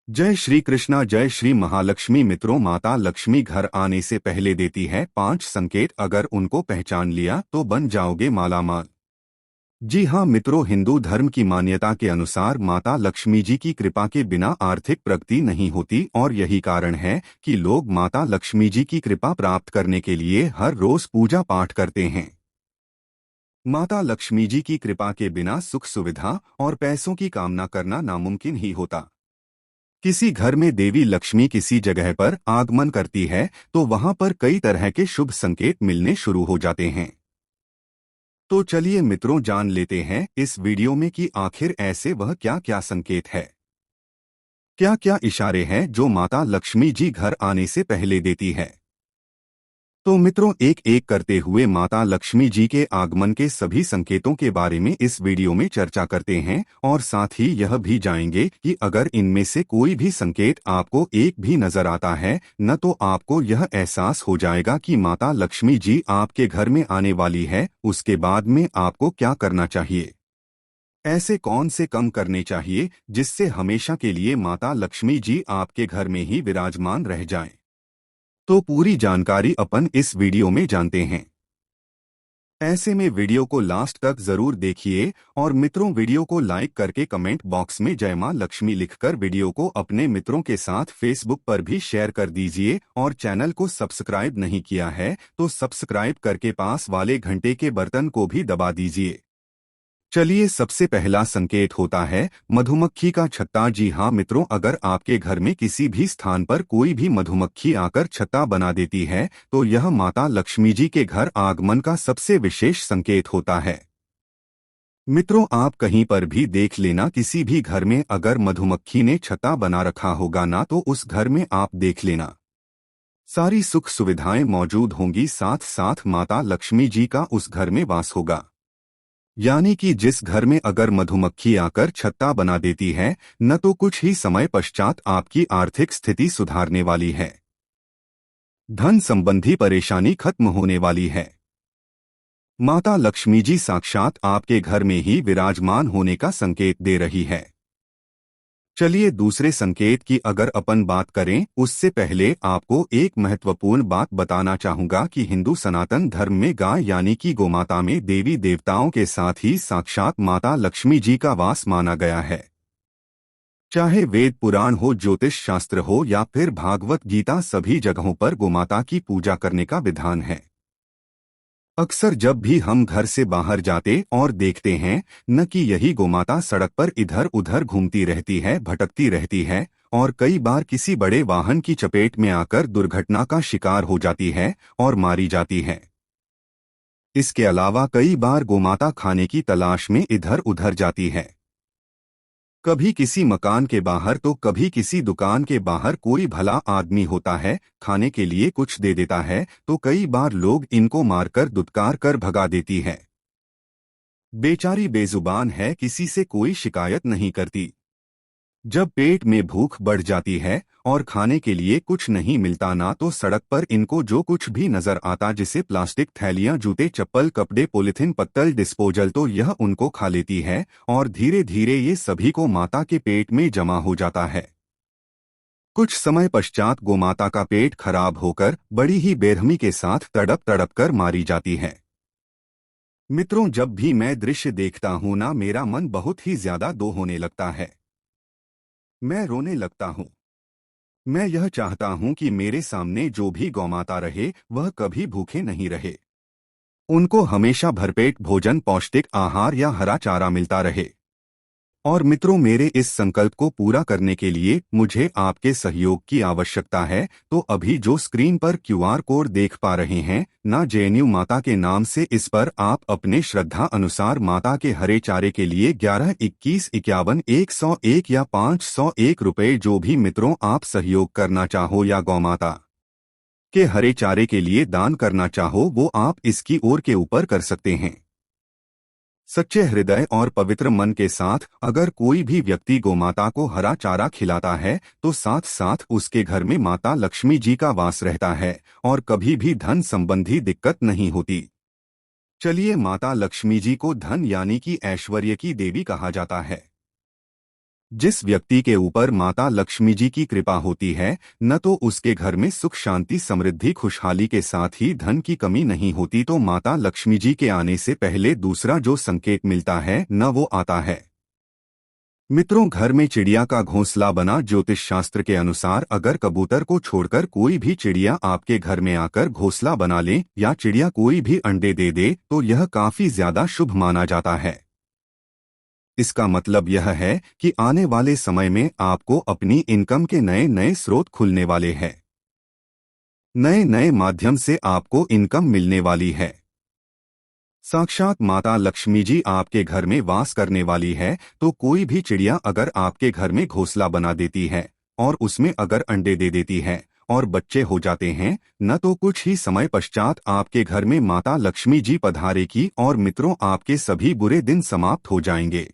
जय श्री कृष्णा। जय श्री महालक्ष्मी। मित्रों, माता लक्ष्मी घर आने से पहले देती है 5 संकेत। अगर उनको पहचान लिया तो बन जाओगे मालामाल। जी हाँ मित्रों, हिंदू धर्म की मान्यता के अनुसार माता लक्ष्मी जी की कृपा के बिना आर्थिक प्रगति नहीं होती और यही कारण है कि लोग माता लक्ष्मी जी की कृपा प्राप्त करने के लिए हर रोज पूजा पाठ करते हैं। माता लक्ष्मी जी की कृपा के बिना सुख सुविधा और पैसों की कामना करना नामुमकिन ही होता। किसी घर में देवी लक्ष्मी किसी जगह पर आगमन करती है तो वहां पर कई तरह के शुभ संकेत मिलने शुरू हो जाते हैं। तो चलिए मित्रों, जान लेते हैं इस वीडियो में कि आखिर ऐसे वह क्या क्या संकेत है, क्या क्या इशारे हैं जो माता लक्ष्मी जी घर आने से पहले देती है। तो मित्रों, एक एक करते हुए माता लक्ष्मी जी के आगमन के सभी संकेतों के बारे में इस वीडियो में चर्चा करते हैं और साथ ही यह भी जानेंगे कि अगर इनमें से कोई भी संकेत आपको एक भी नजर आता है न तो आपको यह एहसास हो जाएगा कि माता लक्ष्मी जी आपके घर में आने वाली है। उसके बाद में आपको क्या करना चाहिए, ऐसे कौन से कम करने चाहिए जिससे हमेशा के लिए माता लक्ष्मी जी आपके घर में ही विराजमान रह जाएं। तो पूरी जानकारी अपन इस वीडियो में जानते हैं। ऐसे में वीडियो को लास्ट तक जरूर देखिए और मित्रों, वीडियो को लाइक करके कमेंट बॉक्स में जय मां लक्ष्मी लिखकर वीडियो को अपने मित्रों के साथ फेसबुक पर भी शेयर कर दीजिए और चैनल को सब्सक्राइब नहीं किया है तो सब्सक्राइब करके पास वाले घंटे के बटन को भी दबा दीजिए। चलिए, सबसे पहला संकेत होता है मधुमक्खी का छत्ता। जी हाँ मित्रों, अगर आपके घर में किसी भी स्थान पर कोई भी मधुमक्खी आकर छत्ता बना देती है तो यह माता लक्ष्मी जी के घर आगमन का सबसे विशेष संकेत होता है। मित्रों, आप कहीं पर भी देख लेना, किसी भी घर में अगर मधुमक्खी ने छत्ता बना रखा होगा ना तो उस घर में आप देख लेना सारी सुख सुविधाएं मौजूद होंगी, साथ साथ माता लक्ष्मी जी का उस घर में वास होगा। यानी कि जिस घर में अगर मधुमक्खी आकर छत्ता बना देती है न तो कुछ ही समय पश्चात आपकी आर्थिक स्थिति सुधारने वाली है, धन संबंधी परेशानी खत्म होने वाली है। माता लक्ष्मी जी साक्षात आपके घर में ही विराजमान होने का संकेत दे रही है। चलिए, दूसरे संकेत की अगर अपन बात करें उससे पहले आपको एक महत्वपूर्ण बात बताना चाहूंगा कि हिंदू सनातन धर्म में गाय यानी कि गोमाता में देवी देवताओं के साथ ही साक्षात माता लक्ष्मी जी का वास माना गया है। चाहे वेद पुराण हो, ज्योतिष शास्त्र हो या फिर भागवत गीता, सभी जगहों पर गोमाता की पूजा करने का विधान है। अक्सर जब भी हम घर से बाहर जाते और देखते हैं न कि यही गोमाता सड़क पर इधर उधर घूमती रहती है, भटकती रहती है और कई बार किसी बड़े वाहन की चपेट में आकर दुर्घटना का शिकार हो जाती है और मारी जाती है। इसके अलावा कई बार गोमाता खाने की तलाश में इधर उधर जाती है, कभी किसी मकान के बाहर तो कभी किसी दुकान के बाहर कोई भला आदमी होता है, खाने के लिए कुछ दे देता है तो कई बार लोग इनको मारकर दुत्कार कर भगा देती है। बेचारी बेजुबान है, किसी से कोई शिकायत नहीं करती। जब पेट में भूख बढ़ जाती है और खाने के लिए कुछ नहीं मिलता ना तो सड़क पर इनको जो कुछ भी नजर आता, जैसे प्लास्टिक थैलियां, जूते, चप्पल, कपड़े, पॉलिथीन, पत्तल, डिस्पोजल, तो यह उनको खा लेती है और धीरे धीरे ये सभी को माता के पेट में जमा हो जाता है। कुछ समय पश्चात गोमाता का पेट खराब होकर बड़ी ही बेरहमी के साथ तड़प तड़प कर मारी जाती है। मित्रों, जब भी मैं दृश्य देखता हूं ना, मेरा मन बहुत ही ज्यादा दो होने लगता है। मैं रोने लगता हूं। मैं यह चाहता हूं कि मेरे सामने जो भी गौमाता रहे वह कभी भूखे नहीं रहे, उनको हमेशा भरपेट भोजन, पौष्टिक आहार या हरा चारा मिलता रहे। और मित्रों, मेरे इस संकल्प को पूरा करने के लिए मुझे आपके सहयोग की आवश्यकता है। तो अभी जो स्क्रीन पर क्यूआर कोड देख पा रहे हैं ना, जेएनयू माता के नाम से, इस पर आप अपने श्रद्धा अनुसार माता के हरे चारे के लिए 11 21 51 101 या 501 रुपये, जो भी मित्रों आप सहयोग करना चाहो या गौमाता के हरे चारे के लिए दान करना चाहो वो आप इसकी ओर के ऊपर कर सकते हैं। सच्चे हृदय और पवित्र मन के साथ अगर कोई भी व्यक्ति गोमाता को हरा चारा खिलाता है तो साथ साथ उसके घर में माता लक्ष्मी जी का वास रहता है और कभी भी धन संबंधी दिक्कत नहीं होती। चलिए, माता लक्ष्मी जी को धन यानी कि ऐश्वर्य की देवी कहा जाता है। जिस व्यक्ति के ऊपर माता लक्ष्मी जी की कृपा होती है, न तो उसके घर में सुख शांति समृद्धि खुशहाली के साथ ही धन की कमी नहीं होती, तो माता लक्ष्मी जी के आने से पहले दूसरा जो संकेत मिलता है न वो आता है। मित्रों, घर में चिड़िया का घोंसला बना। ज्योतिष शास्त्र के अनुसार अगर कबूतर को छोड़कर कोई भी चिड़िया आपके घर में आकर घोंसला बना ले या चिड़िया कोई भी अंडे दे दे तो यह काफी ज्यादा शुभ माना जाता है। इसका मतलब यह है कि आने वाले समय में आपको अपनी इनकम के नए नए स्रोत खुलने वाले हैं। नए नए माध्यम से आपको इनकम मिलने वाली है। साक्षात माता लक्ष्मी जी आपके घर में वास करने वाली है। तो कोई भी चिड़िया अगर आपके घर में घोंसला बना देती है और उसमें अगर अंडे दे देती है और बच्चे हो जाते हैं, न तो कुछ ही समय पश्चात आपके घर में माता लक्ष्मी जी पधारेगी और मित्रों आपके सभी बुरे दिन समाप्त हो जाएंगे।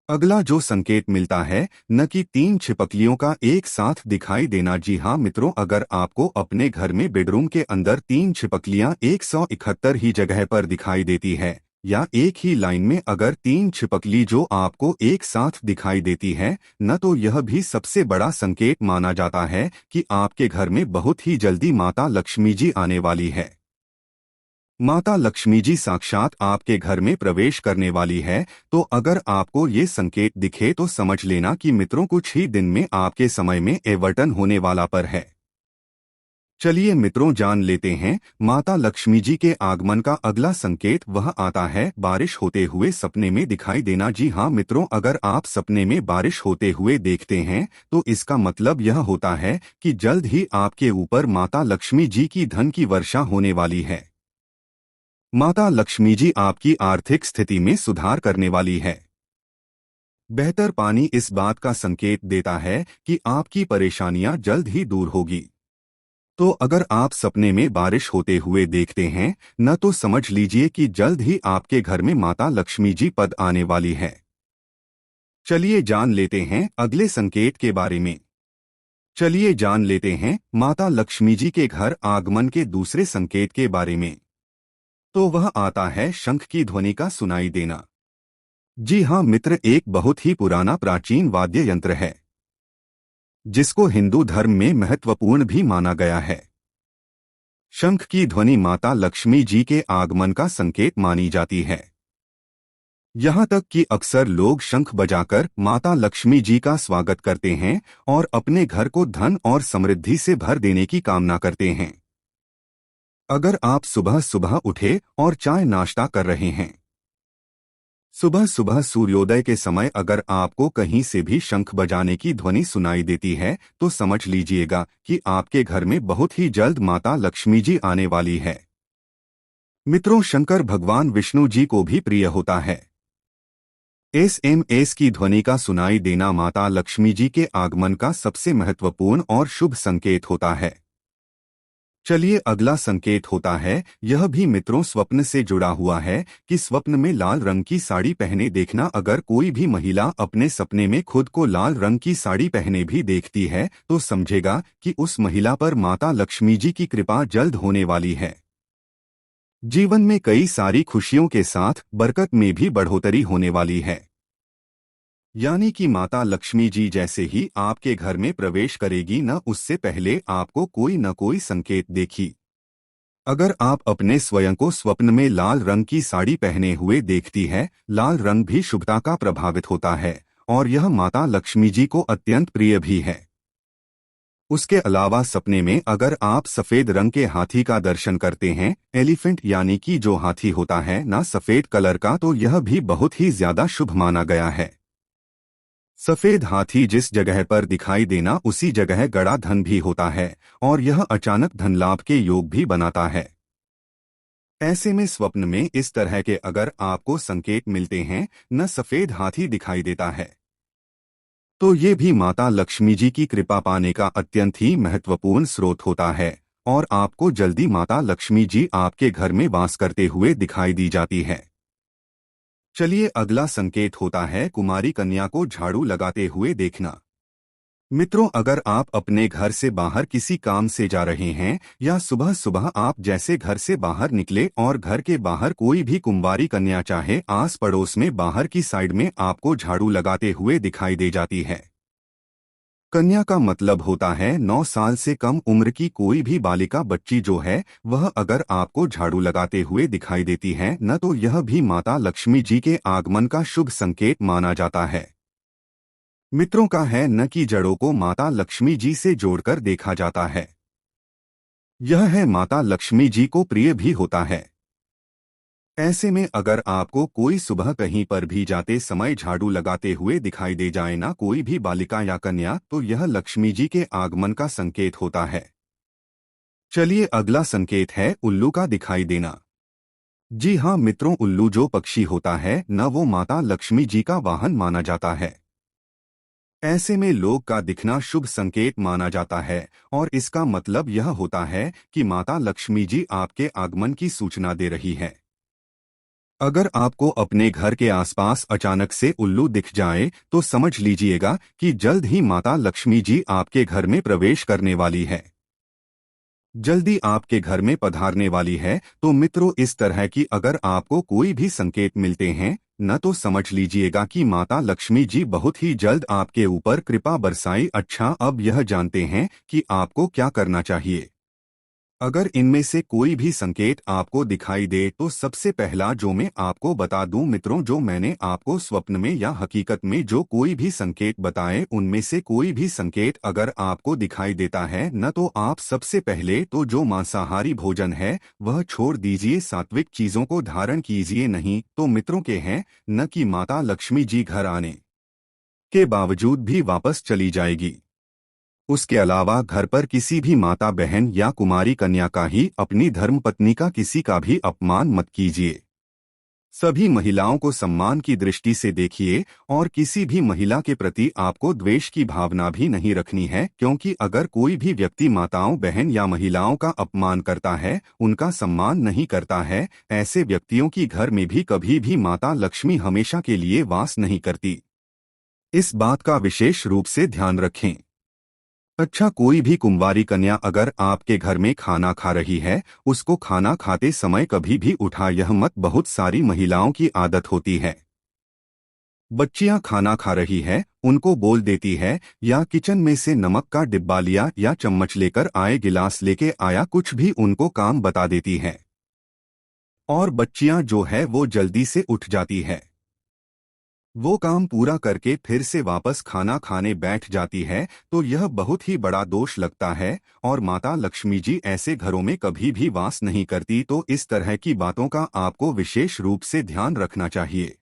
अगला जो संकेत मिलता है न कि 3 छिपकलियों का एक साथ दिखाई देना। जी हाँ मित्रों, अगर आपको अपने घर में बेडरूम के अंदर 3 छिपकलियां 171 ही जगह पर दिखाई देती है या एक ही लाइन में अगर 3 छिपकली जो आपको एक साथ दिखाई देती है, न तो यह भी सबसे बड़ा संकेत माना जाता है कि आपके घर में बहुत ही जल्दी माता लक्ष्मी जी आने वाली है। माता लक्ष्मी जी साक्षात आपके घर में प्रवेश करने वाली है। तो अगर आपको ये संकेत दिखे तो समझ लेना कि मित्रों कुछ ही दिन में आपके समय में एवर्टन होने वाला पर है। चलिए मित्रों, जान लेते हैं माता लक्ष्मी जी के आगमन का अगला संकेत। वह आता है बारिश होते हुए सपने में दिखाई देना। जी हाँ मित्रों, अगर आप सपने में बारिश होते हुए देखते हैं तो इसका मतलब यह होता है कि जल्द ही आपके ऊपर माता लक्ष्मी जी की धन की वर्षा होने वाली है। माता लक्ष्मी जी आपकी आर्थिक स्थिति में सुधार करने वाली है। बेहतर पानी इस बात का संकेत देता है कि आपकी परेशानियां जल्द ही दूर होगी। तो अगर आप सपने में बारिश होते हुए देखते हैं, न तो समझ लीजिए कि जल्द ही आपके घर में माता लक्ष्मी जी पद आने वाली है। चलिए जान लेते हैं अगले संकेत के बारे में। चलिए जान लेते हैं माता लक्ष्मी जी के घर आगमन के दूसरे संकेत के बारे में। तो वह आता है शंख की ध्वनि का सुनाई देना। जी हाँ मित्र, एक बहुत ही पुराना प्राचीन वाद्य यंत्र है जिसको हिंदू धर्म में महत्वपूर्ण भी माना गया है। शंख की ध्वनि माता लक्ष्मी जी के आगमन का संकेत मानी जाती है। यहाँ तक कि अक्सर लोग शंख बजाकर माता लक्ष्मी जी का स्वागत करते हैं और अपने घर को धन और समृद्धि से भर देने की कामना करते हैं। अगर आप सुबह सुबह उठे और चाय नाश्ता कर रहे हैं, सुबह सुबह सूर्योदय के समय अगर आपको कहीं से भी शंख बजाने की ध्वनि सुनाई देती है तो समझ लीजिएगा कि आपके घर में बहुत ही जल्द माता लक्ष्मी जी आने वाली है। मित्रों, शंकर भगवान विष्णु जी को भी प्रिय होता है। SMS की ध्वनि का सुनाई देना माता लक्ष्मी जी के आगमन का सबसे महत्वपूर्ण और शुभ संकेत होता है। चलिए अगला संकेत होता है, यह भी मित्रों स्वप्न से जुड़ा हुआ है कि स्वप्न में लाल रंग की साड़ी पहने देखना। अगर कोई भी महिला अपने सपने में खुद को लाल रंग की साड़ी पहने भी देखती है तो समझेगा कि उस महिला पर माता लक्ष्मी जी की कृपा जल्द होने वाली है। जीवन में कई सारी खुशियों के साथ बरकत में भी बढ़ोतरी होने वाली है। यानी कि माता लक्ष्मी जी जैसे ही आपके घर में प्रवेश करेगी, न उससे पहले आपको कोई न कोई संकेत देखी। अगर आप अपने स्वयं को स्वप्न में लाल रंग की साड़ी पहने हुए देखती है, लाल रंग भी शुभता का प्रभावित होता है और यह माता लक्ष्मी जी को अत्यंत प्रिय भी है। उसके अलावा सपने में अगर आप सफेद रंग के हाथी का दर्शन करते हैं, एलिफेंट यानी कि जो हाथी होता है ना सफेद कलर का, तो यह भी बहुत ही ज्यादा शुभ माना गया है। सफेद हाथी जिस जगह पर दिखाई देना उसी जगह गड़ा धन भी होता है और यह अचानक धन लाभ के योग भी बनाता है। ऐसे में स्वप्न में इस तरह के अगर आपको संकेत मिलते हैं, न सफेद हाथी दिखाई देता है, तो ये भी माता लक्ष्मी जी की कृपा पाने का अत्यंत ही महत्वपूर्ण स्रोत होता है और आपको जल्दी माता लक्ष्मी जी आपके घर में वास करते हुए दिखाई दी जाती है। चलिए अगला संकेत होता है कुमारी कन्या को झाड़ू लगाते हुए देखना। मित्रों, अगर आप अपने घर से बाहर किसी काम से जा रहे हैं या सुबह सुबह आप जैसे घर से बाहर निकले और घर के बाहर कोई भी कुंवारी कन्या चाहे आस पड़ोस में बाहर की साइड में आपको झाड़ू लगाते हुए दिखाई दे जाती है। कन्या का मतलब होता है 9 साल से कम उम्र की कोई भी बालिका बच्ची जो है वह अगर आपको झाड़ू लगाते हुए दिखाई देती है न तो यह भी माता लक्ष्मी जी के आगमन का शुभ संकेत माना जाता है। मित्रों का है न की जड़ों को माता लक्ष्मी जी से जोड़कर देखा जाता है। यह है माता लक्ष्मी जी को प्रिय भी होता है। ऐसे में अगर आपको कोई सुबह कहीं पर भी जाते समय झाड़ू लगाते हुए दिखाई दे जाए ना कोई भी बालिका या कन्या तो यह लक्ष्मी जी के आगमन का संकेत होता है। चलिए अगला संकेत है उल्लू का दिखाई देना। जी हाँ मित्रों, उल्लू जो पक्षी होता है न वो माता लक्ष्मी जी का वाहन माना जाता है। ऐसे में लोग का दिखना शुभ संकेत माना जाता है और इसका मतलब यह होता है कि माता लक्ष्मी जी आपके आगमन की सूचना दे रही है। अगर आपको अपने घर के आसपास अचानक से उल्लू दिख जाए तो समझ लीजिएगा कि जल्द ही माता लक्ष्मी जी आपके घर में प्रवेश करने वाली है, जल्दी आपके घर में पधारने वाली है। तो मित्रों, इस तरह की अगर आपको कोई भी संकेत मिलते हैं न तो समझ लीजिएगा कि माता लक्ष्मी जी बहुत ही जल्द आपके ऊपर कृपा बरसाई। अच्छा, अब यह जानते हैं कि आपको क्या करना चाहिए। अगर इनमें से कोई भी संकेत आपको दिखाई दे तो सबसे पहला जो मैं आपको बता दूं मित्रों, जो मैंने आपको स्वप्न में या हकीकत में जो कोई भी संकेत बताए उनमें से कोई भी संकेत अगर आपको दिखाई देता है न तो आप सबसे पहले तो जो मांसाहारी भोजन है वह छोड़ दीजिए, सात्विक चीजों को धारण कीजिए। नहीं तो मित्रों के हैं न कि माता लक्ष्मी जी घर आने के बावजूद भी वापस चली जाएगी। उसके अलावा घर पर किसी भी माता बहन या कुमारी कन्या का ही अपनी धर्मपत्नी का किसी का भी अपमान मत कीजिए। सभी महिलाओं को सम्मान की दृष्टि से देखिए और किसी भी महिला के प्रति आपको द्वेष की भावना भी नहीं रखनी है, क्योंकि अगर कोई भी व्यक्ति माताओं बहन या महिलाओं का अपमान करता है, उनका सम्मान नहीं करता है, ऐसे व्यक्तियों की घर में भी कभी भी माता लक्ष्मी हमेशा के लिए वास नहीं करती। इस बात का विशेष रूप से ध्यान रखें। अच्छा, कोई भी कुंवारी कन्या अगर आपके घर में खाना खा रही है, उसको खाना खाते समय कभी भी उठा यह मत। बहुत सारी महिलाओं की आदत होती है, बच्चियां खाना खा रही है उनको बोल देती है या किचन में से नमक का डिब्बा लिया या चम्मच लेकर आए, गिलास लेके आया, कुछ भी उनको काम बता देती है और बच्चियां जो है वो जल्दी से उठ जाती है। वो काम पूरा करके फिर से वापस खाना खाने बैठ जाती है, तो यह बहुत ही बड़ा दोष लगता है और माता लक्ष्मी जी ऐसे घरों में कभी भी वास नहीं करती। तो इस तरह की बातों का आपको विशेष रूप से ध्यान रखना चाहिए।